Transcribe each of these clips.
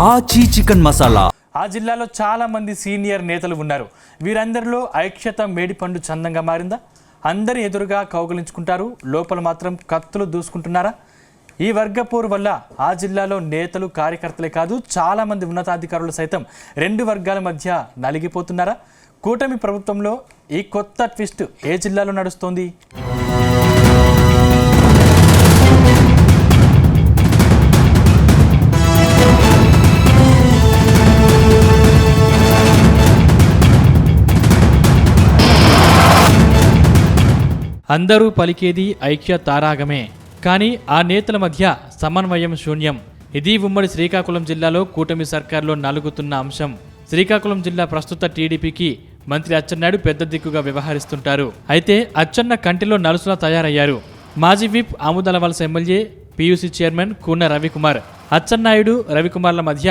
ఆచి చికెన్ మసాలా. ఆ జిల్లాలో చాలా మంది సీనియర్ నేతలు ఉన్నారు. వీరందరిలో ఐక్యత మేడిపండు చందంగా మారిందా? అందరి ఎదురుగా కౌగిలించుకుంటారు, లోపల మాత్రం కత్తులు దూసుకుంటున్నారా? ఈ వర్గపోరు వల్ల ఆ జిల్లాలో నేతలు కార్యకర్తలే కాదు, చాలా మంది ఉన్నతాధికారులు సైతం రెండు వర్గాల మధ్య నలిగిపోతున్నారా? కూటమి ప్రభుత్వంలో ఈ కొత్త ట్విస్ట్ ఏ జిల్లాలో నడుస్తోంది? అందరూ పలికేది ఐక్య తారాగమే, కానీ ఆ నేతల మధ్య సమన్వయం శూన్యం. ఇది ఉమ్మడి శ్రీకాకుళం జిల్లాలో కూటమి సర్కార్లో నలుగుతున్న అంశం. శ్రీకాకుళం జిల్లా ప్రస్తుత టీడీపీకి మంత్రి అచ్చెన్నాయుడు పెద్ద దిక్కుగా వ్యవహరిస్తుంటారు. అయితే అచ్చెన్న కంటిలో నలుసులా తయారయ్యారు. మాజీ whip Amudalavalasa MLA PUC chairman Kuna Ravikumar, Atchannaidu రవికుమార్ల మధ్య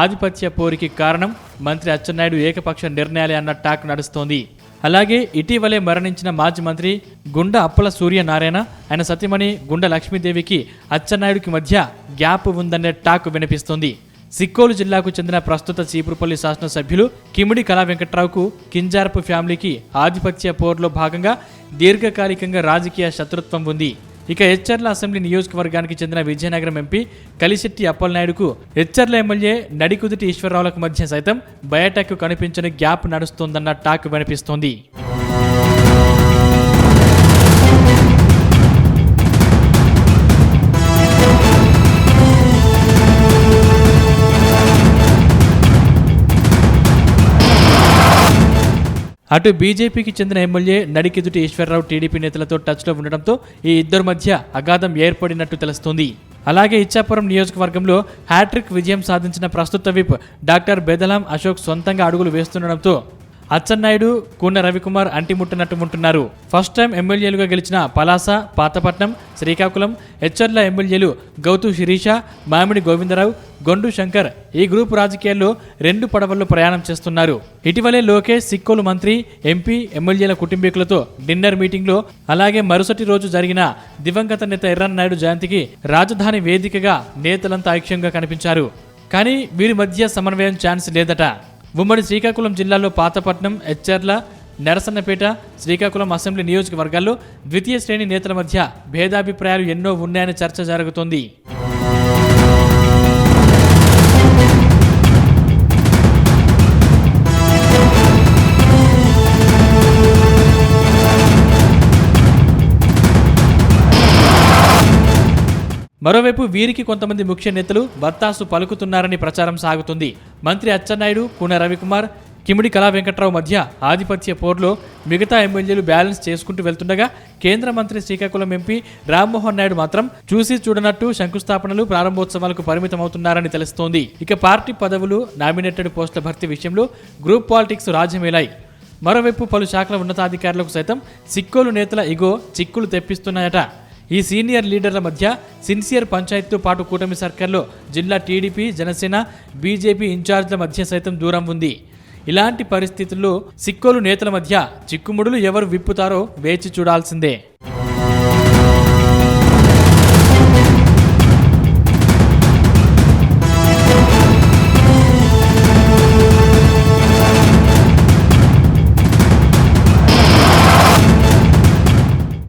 ఆధిపత్య పోరికి కారణం మంత్రి అచ్చెన్నాయుడు ఏకపక్ష నిర్ణయాలే అన్న టాక్ నడుస్తోంది. అలాగే ఇటీవలే మరణించిన మాజీ మంత్రి గుండ అప్పల సూర్యనారాయణ, ఆయన సతీమణి గుండ లక్ష్మీదేవికి అచ్చెన్నాయుడికి మధ్య గ్యాప్ ఉందనే టాక్ వినిపిస్తోంది. సిక్కోలు జిల్లాకు చెందిన ప్రస్తుత చీపురుపల్లి శాసనసభ్యులు కిమిడి కళా వెంకట్రావుకు కింజారపు ఫ్యామిలీకి ఆధిపత్య పోరులో భాగంగా దీర్ఘకాలికంగా రాజకీయ శత్రుత్వం ఉంది. ఇక ఎచ్చర్ల అసెంబ్లీ నియోజకవర్గానికి చెందిన విజయనగరం ఎంపీ కలిశెట్టి అప్పలనాయుడుకు ఎచ్చర్ల ఎమ్మెల్యే నడికుదుటి ఈశ్వరరావులకు మధ్య సైతం బయటకు కనిపించని గ్యాప్ నడుస్తోందన్న టాక్ వినిపిస్తోంది. అటు బీజేపీకి చెందిన ఎమ్మెల్యే నడికిదుటి ఈశ్వరరావు టీడీపీ నేతలతో టచ్లో ఉండడంతో ఈ ఇద్దరి మధ్య అగాధం ఏర్పడినట్టు తెలుస్తోంది. అలాగే ఇచ్చాపురం నియోజకవర్గంలో హ్యాట్రిక్ విజయం సాధించిన ప్రస్తుత విప్ డాక్టర్ బెదలాం అశోక్ సొంతంగా అడుగులు వేస్తుండడంతో అచ్చెన్నాయుడు కూన రవికుమార్ అంటిముట్టనట్టు ఉంటున్నారు. ఫస్ట్ టైం ఎమ్మెల్యేలుగా గెలిచిన పలాస, పాతపట్నం, శ్రీకాకుళం, ఎచ్చర్ల ఎమ్మెల్యేలు గౌతు శిరీష, మామిడి గోవిందరావు, గొండు శంకర్ ఈ గ్రూప్ రాజకీయాల్లో రెండు పడవల్లో ప్రయాణం చేస్తున్నారు. ఇటీవలే లోకేష్ సిక్కోలు మంత్రి, ఎంపీ, ఎమ్మెల్యేల కుటుంబీకులతో డిన్నర్ మీటింగ్లో, అలాగే మరుసటి రోజు జరిగిన దివంగత నేత ఎర్రన్నాయుడు జయంతికి రాజధాని వేదికగా నేతలంతా ఐక్యంగా కనిపించారు. కానీ వీరి మధ్య సమన్వయం ఛాన్స్ లేదట. ఉమ్మడి శ్రీకాకుళం జిల్లాలో పాతపట్నం, ఎచ్చర్ల, నరసన్నపేట, శ్రీకాకుళం అసెంబ్లీ నియోజకవర్గాల్లో ద్వితీయ శ్రేణి నేతల మధ్య భేదాభిప్రాయాలు ఎన్నో ఉన్నాయని చర్చ జరుగుతోంది. మరోవైపు వీరికి కొంతమంది ముఖ్య నేతలు బత్తాసు పలుకుతున్నారని ప్రచారం సాగుతుంది. మంత్రి అచ్చెన్నాయుడు, కూన రవికుమార్, కిమిడి కళా వెంకట్రావు మధ్య ఆధిపత్య పోర్లో మిగతా ఎమ్మెల్యేలు బ్యాలెన్స్ చేసుకుంటూ వెళ్తుండగా కేంద్ర మంత్రి శ్రీకాకుళం ఎంపీ రామ్మోహన్ నాయుడు మాత్రం చూసి చూడనట్టు శంకుస్థాపనలు, ప్రారంభోత్సవాలకు పరిమితమవుతున్నారని తెలుస్తోంది. ఇక పార్టీ పదవులు, నామినేటెడ్ పోస్టుల భర్తీ విషయంలో గ్రూప్ పాలిటిక్స్ రాజ్యమేలాయి. మరోవైపు పలు శాఖల ఉన్నతాధికారులకు సైతం సిక్కోలు నేతల ఇగో చిక్కులు తెప్పిస్తున్నాయట. ఈ సీనియర్ లీడర్ల మధ్య సిన్సియర్ పంచాయతీతో పాటు కూటమి సర్కార్లో జిల్లా టీడీపీ, జనసేన, బీజేపీ ఇన్ఛార్జ్ల మధ్య సైతం దూరం ఉంది. ఇలాంటి పరిస్థితుల్లో సిక్కోలు నేతల మధ్య చిక్కుముడులు ఎవరు విప్పుతారో వేచి చూడాల్సిందే.